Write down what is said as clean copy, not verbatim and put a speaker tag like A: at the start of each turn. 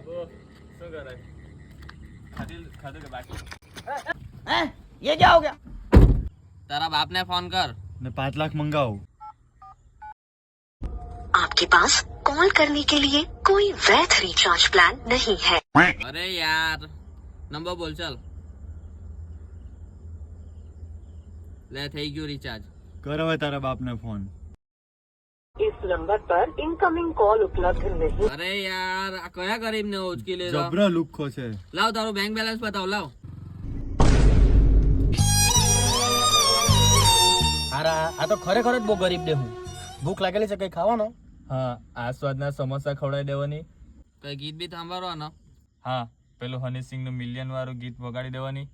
A: શું કરે ખાધું કે બાકી
B: ये क्या हो गया?
A: તારા બાપને ફોન કર
C: ને 5 લાખ મંગાવો.
D: आपके पास कॉल करने के लिए कोई वैध रिचार्ज प्लान नहीं है.
A: અરે યાર નંબર બોલ ચાલ લે થઈ ગયું રિચાર્જ
C: કર હવે તારા બાપને ફોન.
D: इस नंबर पर इनकमिंग कॉल उपलब्ध नहीं.
A: અરે યાર આ કયા ગરીબને ઉચકી લેજો
C: જબરા લુખ્ખો છે.
A: લાવ તારું બેંક બેલેન્સ બતાવ લાવ
B: હારા આ તો ખરેખર જ બહુ ગરીબ દે હું. ભૂખ લાગેલી છે કઈ ખાવાનો?
E: હા આ સ્વાદના સમોસા ખવડાવી દેવાની.
A: કઈ ગીત બી સાંભળવાનો
E: હા પેલું હની સિંગ નું મિલિયન વાળું ગીત વગાડી દેવાની.